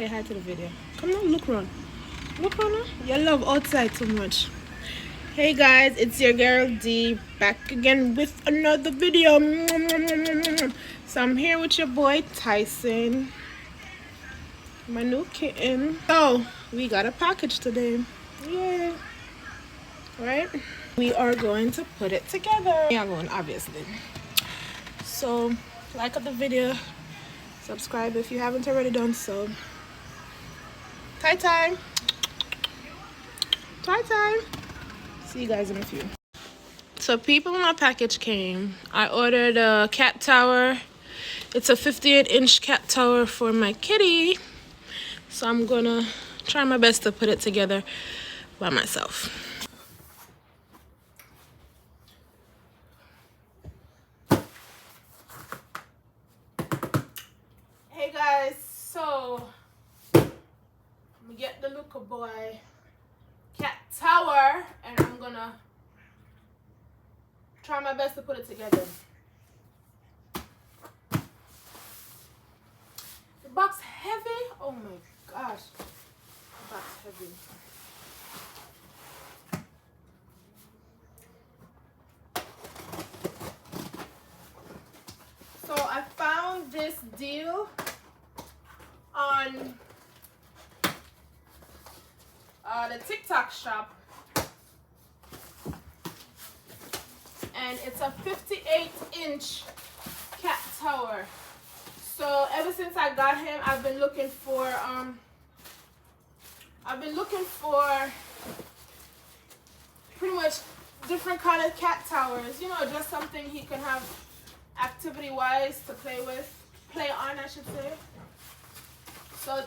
say hi to the video. Come on, look around. Look around. You love outside too much. Hey guys, it's your girl D back again with another video. So I'm here with your boy Tyson, my new kitten. So we got a package today. Yeah. Right? We are going to put it together. Yeah, going obviously. So like the video, subscribe if you haven't already done so. Tie time. Tie time. See you guys in a few. So people, my package came. I ordered a cat tower. It's a 58-inch cat tower for my kitty. So I'm gonna try my best to put it together by myself. Hey guys, so I'm gonna get the Luca Boy cat tower and I'm gonna try my best to put it together. The box heavy? Oh my gosh. The box heavy. So I found this deal on the TikTok shop, and it's a 58-inch cat tower. So ever since I got him, I've been looking for pretty much different kind of cat towers, you know, just something he can have activity wise to play on, I should say. So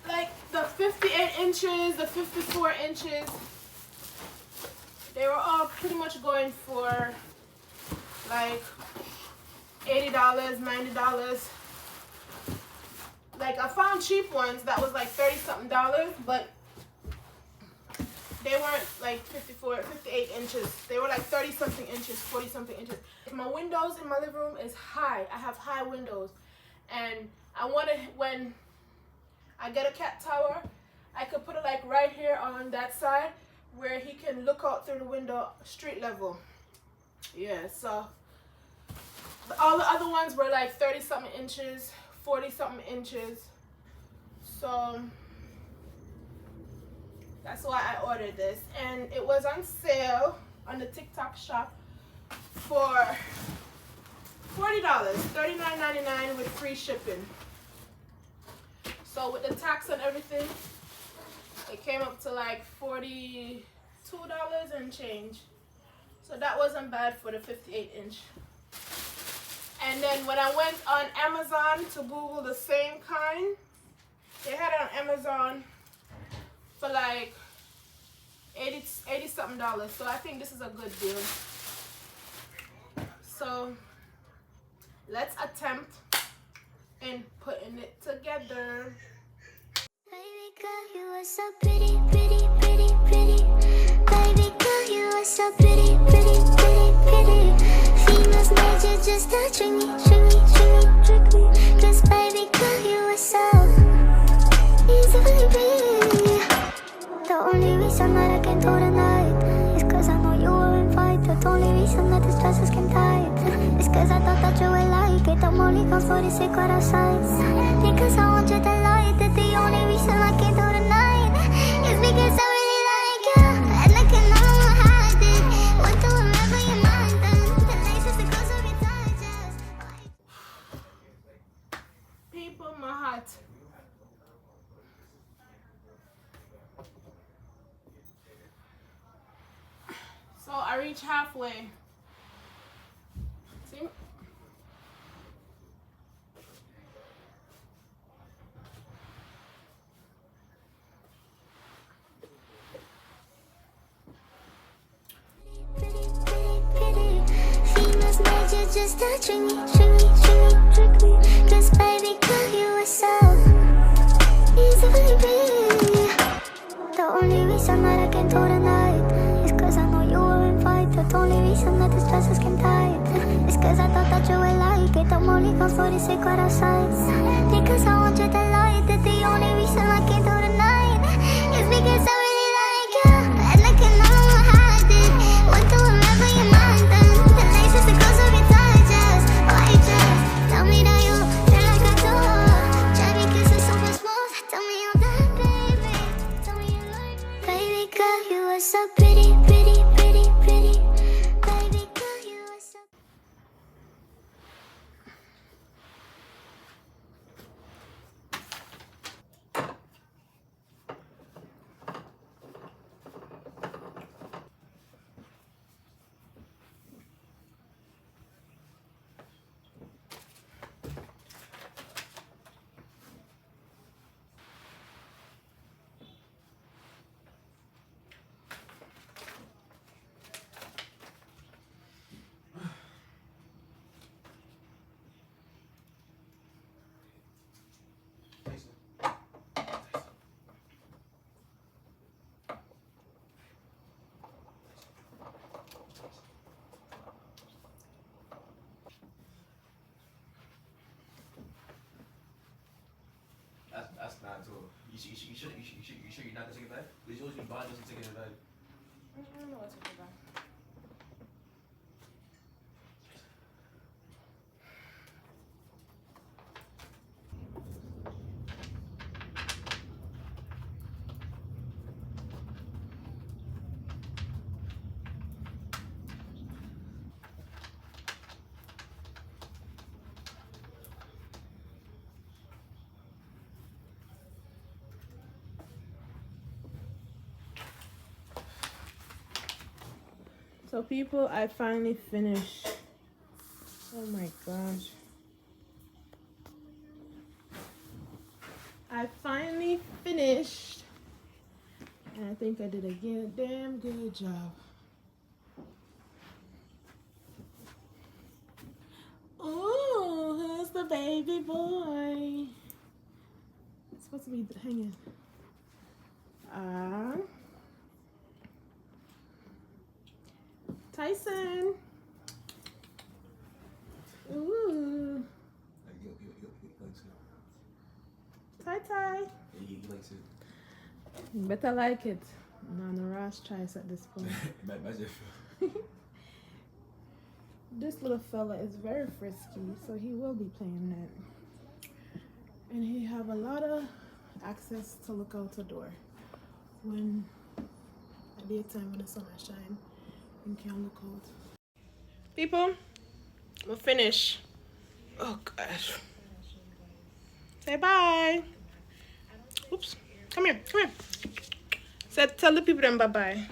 like the 58 inches, the 54 inches, they were all pretty much going for like $80, $90. Like I found cheap ones that was like $30-something, but they weren't like 58 inches. They were like 30-something inches, 40-something inches. My windows in my living room is high. I have high windows, and I wanted, when I get a cat tower, I could put it like right here on that side where he can look out through the window street level. Yeah, so all the other ones were like 30-something inches, 40-something inches. So that's why I ordered this, and it was on sale on the TikTok shop for $40, $39.99 with free shipping. So with the tax and everything, it came up to like $42 and change. So that wasn't bad for the 58-inch. And then when I went on Amazon to Google the same kind, they had it on Amazon for like $80-something. So I think this is a good deal. So let's attempt in putting it together. Baby girl, you are so pretty, pretty, pretty, pretty. Baby girl, you are so pretty, pretty, pretty, pretty. Females made you just to trick me, trick me, trick me, trick me. 'Cause baby girl, you are so easily pretty. The only reason that I can do tonight is 'cause I know you were invited. The only reason that this dress is skin tight is 'cause I thought that you would like it. I'm only gone for the secret outside. Because I want you to like it. The only reason I can do tonight is because I really like you. And I can no longer hide it. Want to remember your mind then. The laces that goes over your thighs, just People, my heart. So I reached halfway. See? pretty, pretty, pretty. Females made you just to trick me, trick me, trick me, trick me. 'Cause baby girl, you are so easily pretty. The only reason that I can do tonight is 'cause I know you were invited. The only reason that this dress is skin tight is 'cause I thought that you would like it. I'm only gone for the secret outside. Because I want you to like night. That the only reason I came through tonight is because I really like you. And I can no longer hide it. Went through wherever your mind then. The nicest the close of your touches. Why just tell me that you feel like I do? Cherry kisses super smooth. Tell me I'm that, baby. Tell me you like me. Baby girl, you are so pretty, pretty, pretty, pretty. Baby girl, you are so. That's not too. You sure you're not gonna take it back? Did you always be buying us and taking it back? I don't know what to do about. So people, I finally finished. Oh my gosh. I finally finished. And I think I did a damn good job. Oh, who's the baby boy? It's supposed to be hanging. Tyson. Ooh. Ty Ty. He likes it. You better like it. Not a rash choice at this point. Imagine. This little fella is very frisky, so he will be playing that. And he have a lot of access to look out the door when at daytime when the sun is shining. You can look out. People, we'll finish. Oh gosh. Say bye. Oops. Come here. Come here. Say, tell the people then bye bye.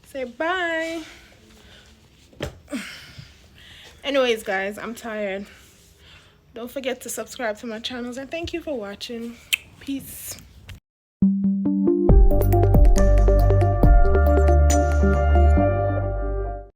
Say bye. Anyways, guys, I'm tired. Don't forget to subscribe to my channels and thank you for watching. Peace.